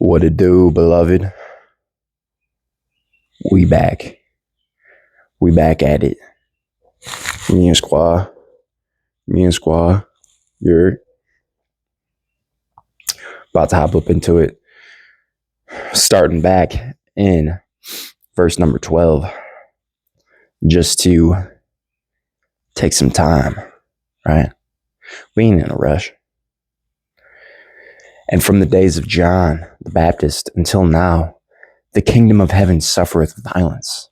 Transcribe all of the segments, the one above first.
What it do, beloved? We back. We back at it. Me and Squaw. You're about to hop up into it. Starting back in verse number 12. Just to take some time, right? We ain't in a rush. And from the days of John the Baptist until now, the kingdom of heaven suffereth violence,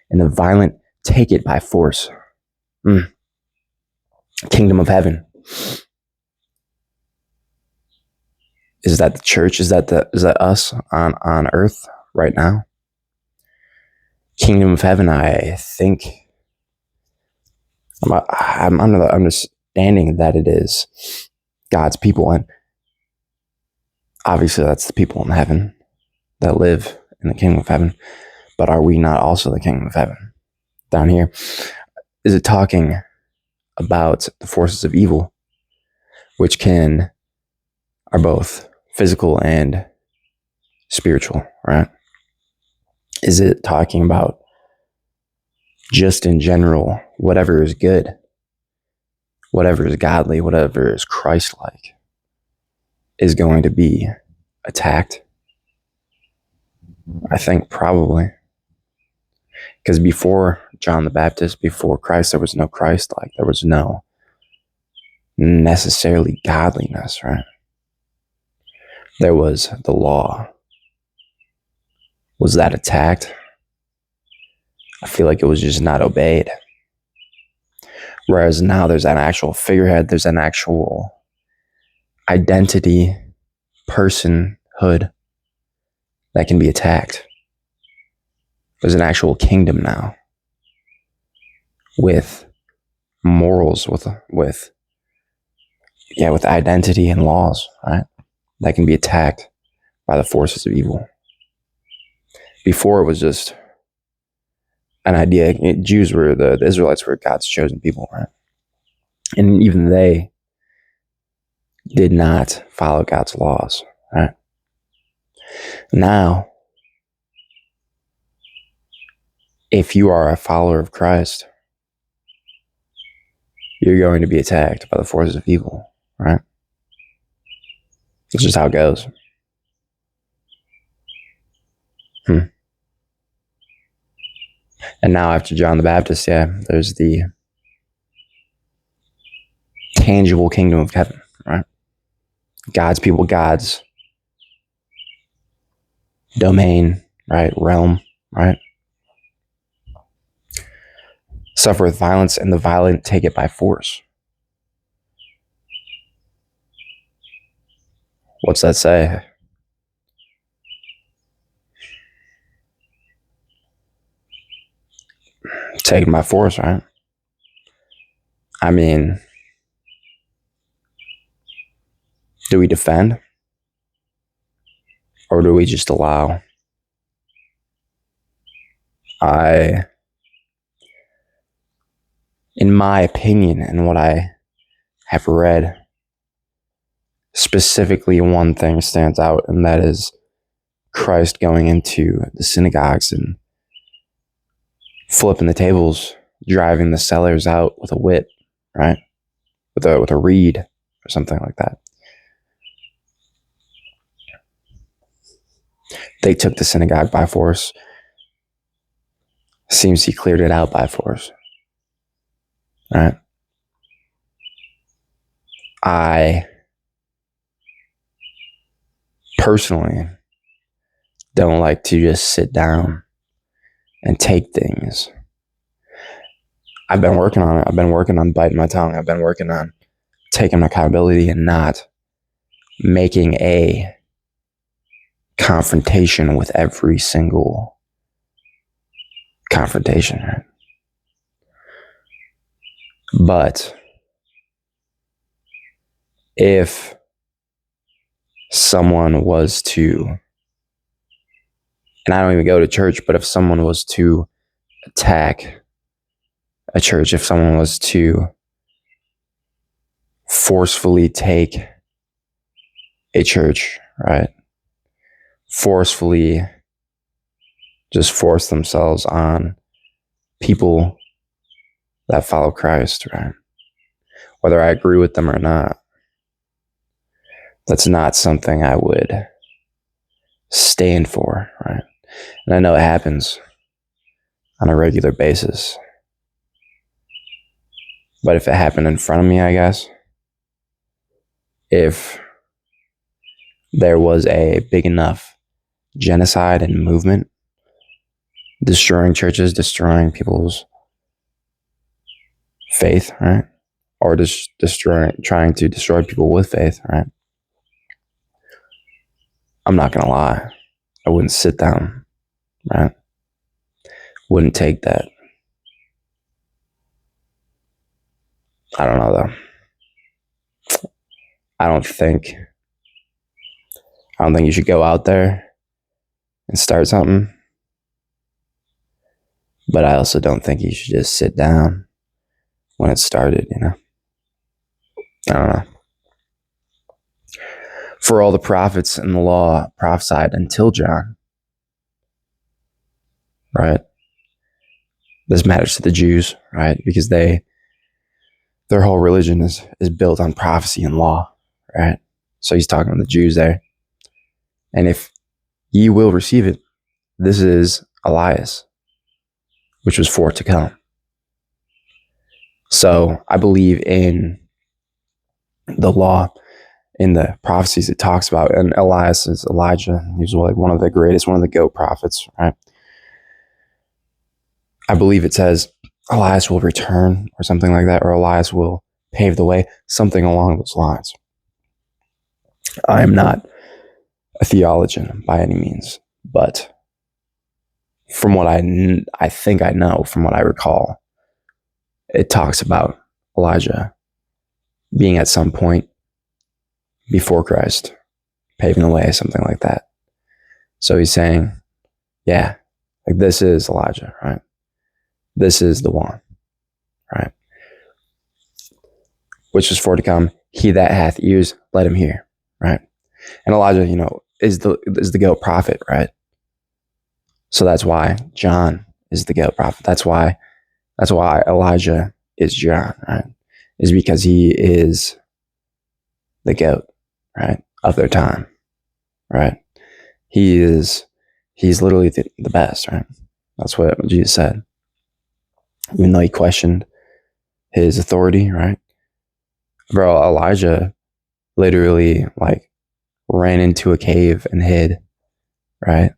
and the violent take it by force. Kingdom of heaven. Is that the church? Is that us on earth right now? Kingdom of heaven, I think. I'm under the understanding that it is God's people, and obviously that's the people in heaven that live in the kingdom of heaven. But are we not also the kingdom of heaven down here? Is it talking about the forces of evil, which are both physical and spiritual, right? Is it talking about just in general, whatever is good, whatever is godly, whatever is Christ-like is going to be attacked? I think probably. Because before John the Baptist, before Christ, there was no Christ-like. There was no necessarily godliness, right? There was the law. Was that attacked? I feel like it was just not obeyed. Whereas now there's an actual figurehead, there's an actual identity, personhood that can be attacked. There's an actual kingdom now with morals, with identity and laws, right? That can be attacked by the forces of evil. Before it was just an idea. The Israelites were God's chosen people, right? And even they did not follow God's laws, right? Now, if you are a follower of Christ, you're going to be attacked by the forces of evil, right? It's just how it goes. And now after John the Baptist, there's the tangible kingdom of heaven, right? God's people, God's domain, right? Realm, right? Suffereth violence, and the violent take it by force. What's that say? Taken by force, right? I mean, do we defend? Or do we just allow? In my opinion, and what I have read, specifically one thing stands out, and that is Christ going into the synagogues and flipping the tables, driving the sellers out with a whip, right? With a reed or something like that. They took the synagogue by force. Seems he cleared it out by force. Right? I personally don't like to just sit down and take things. I've been working on it. I've been working on biting my tongue. I've been working on taking accountability and not making a confrontation with every single confrontation, right? But if someone was to, and I don't even go to church, but if someone was to attack a church, if someone was to forcefully take a church, right, forcefully just force themselves on people that follow Christ, right? Whether I agree with them or not, that's not something I would stand for, right? And I know it happens on a regular basis. But if it happened in front of me, I guess, if there was a big enough genocide and movement, destroying churches, destroying people's faith, right? Or just trying to destroy people with faith, right? I'm not going to lie. I wouldn't sit down, right? Wouldn't take that. I don't know, though. I don't think you should go out there and start something. But I also don't think you should just sit down when it started, you know? I don't know. For all the prophets in the law prophesied until John, right? This matters to the Jews, right? Because their whole religion is built on prophecy and law, right? So he's talking to the Jews there. And if ye will receive it, this is Elias, which was for to come. So I believe in the law, in the prophecies it talks about, and Elias is Elijah. He was like one of the greatest, one of the GOAT prophets, right? I believe it says Elias will return or something like that, or Elias will pave the way, something along those lines. I am not a theologian by any means, but from what I think I know, from what I recall, it talks about Elijah being at some point before Christ, paving the way, something like that. So he's saying, yeah, like this is Elijah, right? This is the one, right? Which is for to come. He that hath ears, let him hear, right? And Elijah, is the GOAT prophet, right? So that's why John is the GOAT prophet. That's why Elijah is John, right? Is because he is the GOAT, right, of their time, right? He's literally the best, right? That's what Jesus said. Even though he questioned his authority, right? Bro, Elijah literally ran into a cave and hid, right?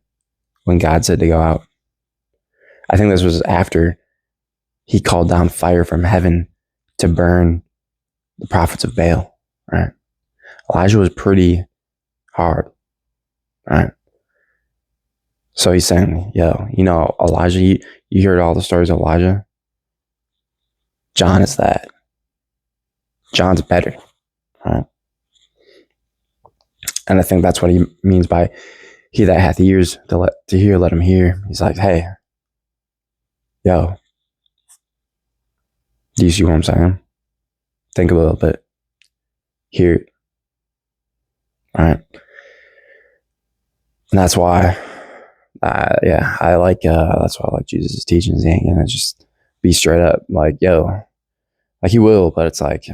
When God said to go out. I think this was after he called down fire from heaven to burn the prophets of Baal, right? Elijah was pretty hard, right? So he's saying, Elijah, you heard all the stories of Elijah? John is that. John's better, right? And I think that's what he means by he that hath ears to hear, let him hear. He's like, hey, do you see what I'm saying? Think a little bit. Hear it. All right. And that's why, I like, that's why I like Jesus' teachings. He ain't gonna just be straight up like he will, but it's like,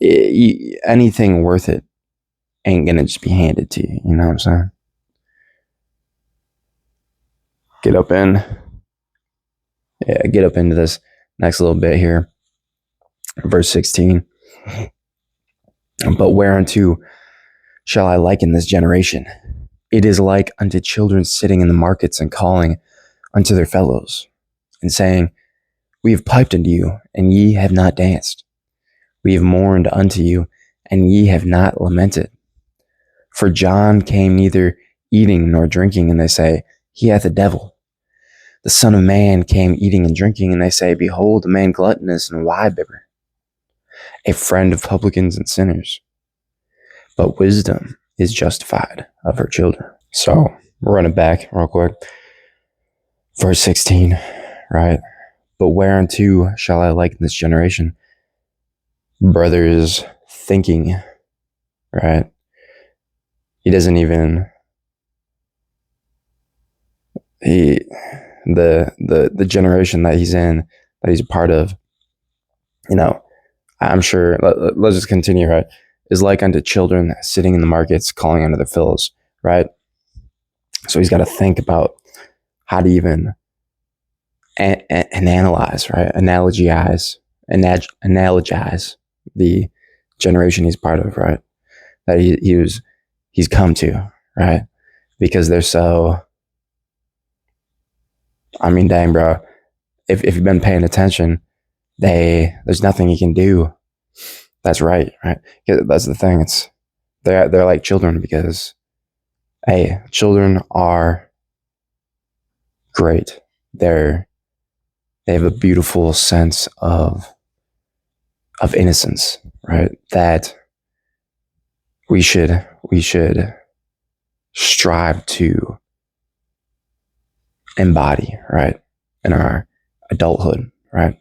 anything worth it ain't gonna just be handed to you. You know what I'm saying? Get up into this next little bit here. Verse 16. But whereunto shall I liken this generation? It is like unto children sitting in the markets and calling unto their fellows and saying, we have piped unto you, and ye have not danced. We have mourned unto you, and ye have not lamented. For John came neither eating nor drinking, and they say, he hath a devil. The Son of Man came eating and drinking, and they say, behold, a man gluttonous and wine-bibber, a friend of publicans and sinners. But wisdom is justified of her children. So we're running back real quick. Verse 16, right? But whereunto shall I liken this generation? Brothers thinking, right? he doesn't even the generation that he's in, that he's a part of, I'm sure, let's just continue, right, is like unto children sitting in the markets calling unto their fills, right? So he's got to think about how to even and analyze, right, analogize the generation he's part of, right, that he's come to, right, because they're so, dang, bro, if you've been paying attention, there's nothing you can do that's right. That's the thing. They're like children, because hey, children are great. They have a beautiful sense of innocence, right? That we should strive to embody, right, in our adulthood, right?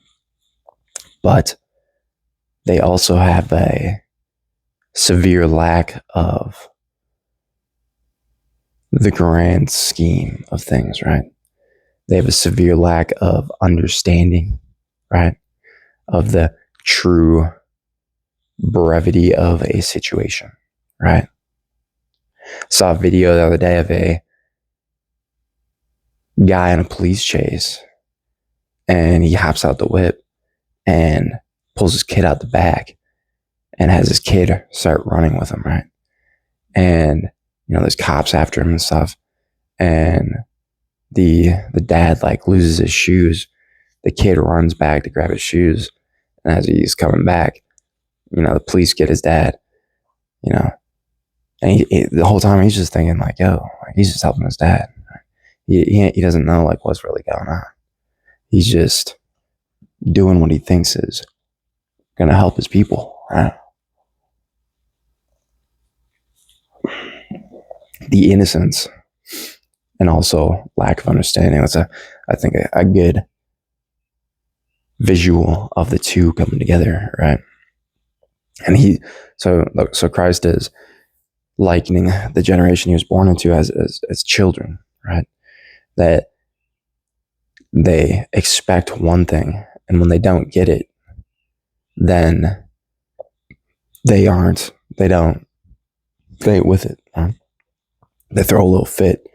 But they also have a severe lack of the grand scheme of things, right? They have a severe lack of understanding, right, of the true brevity of a situation, right? Saw a video the other day of a guy in a police chase, and he hops out the whip and pulls his kid out the back and has his kid start running with him, right? And there's cops after him and stuff, and the dad like loses his shoes. The kid runs back to grab his shoes, and as he's coming back, the police get his dad, and the whole time he's just thinking like, yo, like, he's just helping his dad. He doesn't know like what's really going on. He's just doing what he thinks is gonna help his people, right? The innocence and also lack of understanding. That's I think a good visual of the two coming together, right? And so Christ is likening the generation he was born into as children, right? That they expect one thing, and when they don't get it, then they ain't with it, right? They throw a little fit,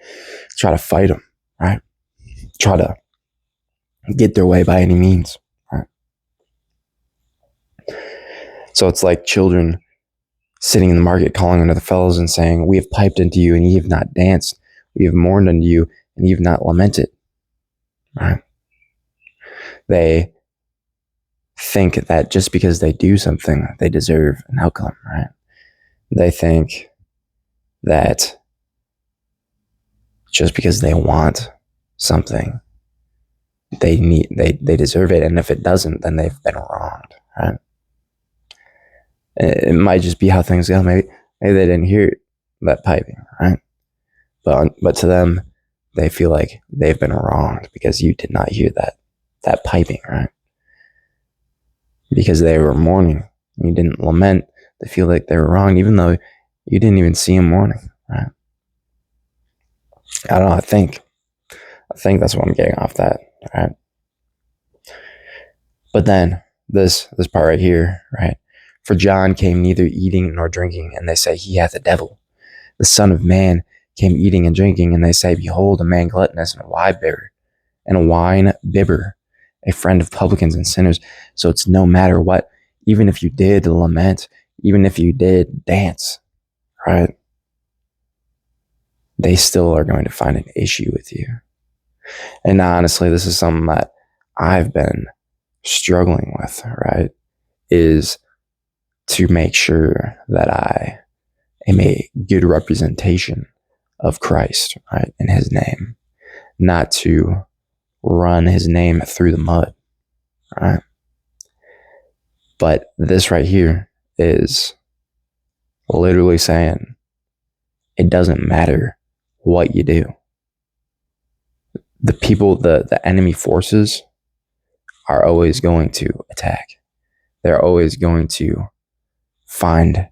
try to fight them, right? Try to get their way by any means, right? So it's like children sitting in the market calling unto the fellows and saying, we have piped unto you, and ye have not danced. We have mourned unto you, and ye have not lamented, right? They think that just because they do something, they deserve an outcome, right? They think that just because they want something, they deserve it, and if it doesn't, then they've been wronged, right? It might just be how things go. Maybe they didn't hear that piping, right? But to them, they feel like they've been wronged because you did not hear that piping, right? Because they were mourning, you didn't lament. They feel like they were wrong, even though you didn't even see them mourning, right? I don't know. I think that's what I'm getting off that, right? But then this part right here, right? For John came neither eating nor drinking, and they say he hath a devil. The Son of Man came eating and drinking, and they say, behold, a man gluttonous and a wine bibber, a friend of publicans and sinners. So it's no matter what, even if you did lament, even if you did dance, right? They still are going to find an issue with you. And honestly, this is something that I've been struggling with, right? Is to make sure that I am a good representation of Christ, right, in his name, not to run his name through the mud, right? But this right here is literally saying it doesn't matter what you do. The people, the enemy forces are always going to attack. They're always going to find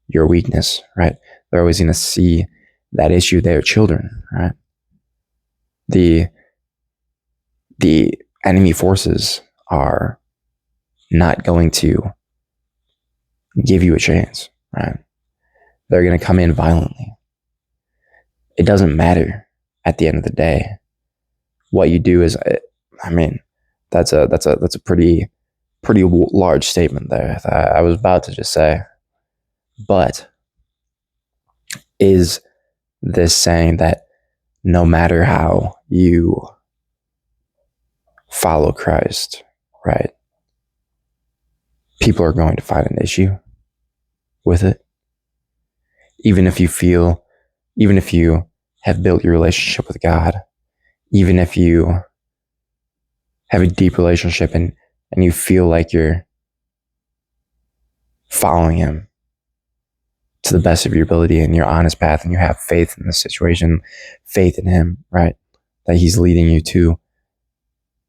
your weakness, right? They're always going to see that issue. They are children, right? The enemy forces are not going to give you a chance, right? They're going to come in violently. It doesn't matter at the end of the day. What you do is, I mean, that's a pretty large statement there. I was about to just say, but is this saying that no matter how you follow Christ, right, people are going to find an issue with it? Even if you have built your relationship with God, even if you have a deep relationship and you feel like you're following him to the best of your ability and your honest path, and you have faith in the situation, faith in him, right? That he's leading you to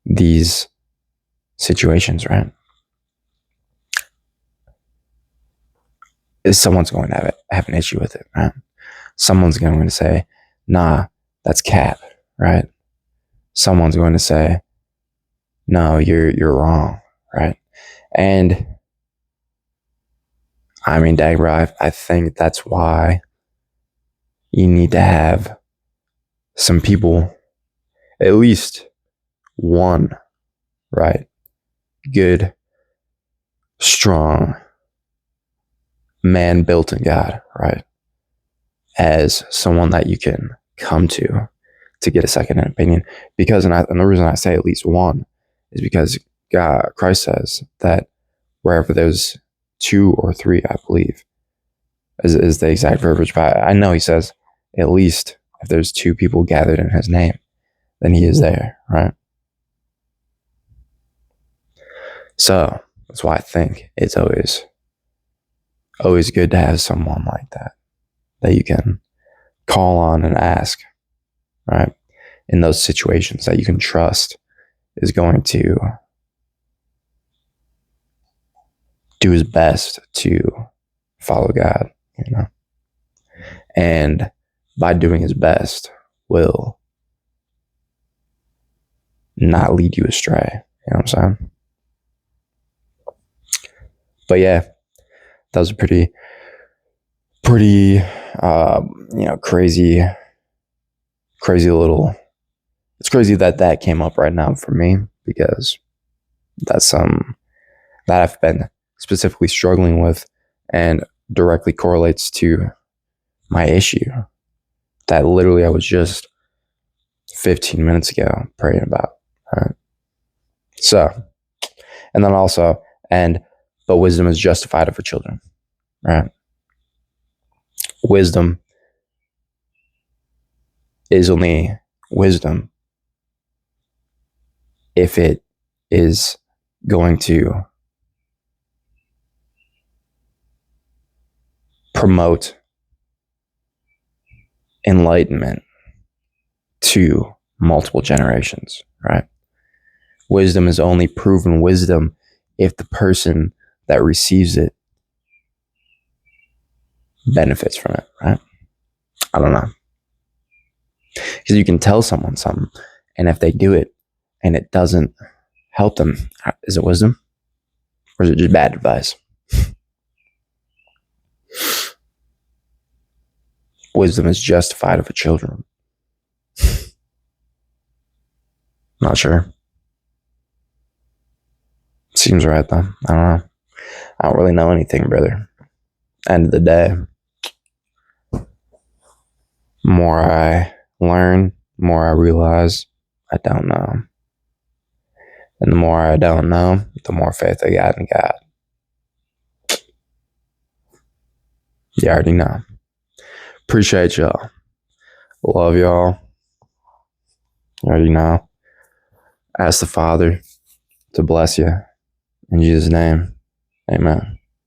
these situations, right? Someone's going to have an issue with it, right? Someone's going to say, nah, that's cap, right? Someone's going to say, no, you're wrong, right? And I mean, dang, bro, I think that's why you need to have some people, at least one, right? Good, strong man built in God, right? As someone that you can come to get a second opinion. Because, and the reason I say at least one is because Christ says that wherever there's two or three, I believe, is the exact verbiage. But I know he says at least if there's two people gathered in his name, then he is there, right? So that's why I think it's always good to have someone like that you can call on and ask, right? In those situations that you can trust is going to do his best to follow God, and by doing his best will not lead you astray. You know what I'm saying? But yeah, that was a pretty crazy little. It's crazy that came up right now for me, because that's that I've been specifically struggling with and directly correlates to my issue that literally I was just 15 minutes ago praying about. Right? So, and then also, but wisdom is justified for children, right? Wisdom is only wisdom if it is going to promote enlightenment to multiple generations, right? Wisdom is only proven wisdom if the person that receives it benefits from it, right? I don't know. Because you can tell someone something, and if they do it and it doesn't help them, is it wisdom? Or is it just bad advice? Wisdom is justified for children. Not sure. Seems right though. I don't know. I don't really know anything, brother. End of the day, more I learn, more I realize I don't know. And the more I don't know, the more faith I got in God. You already know. Appreciate y'all. Love y'all. You already know. Ask the Father to bless you. In Jesus' name, amen.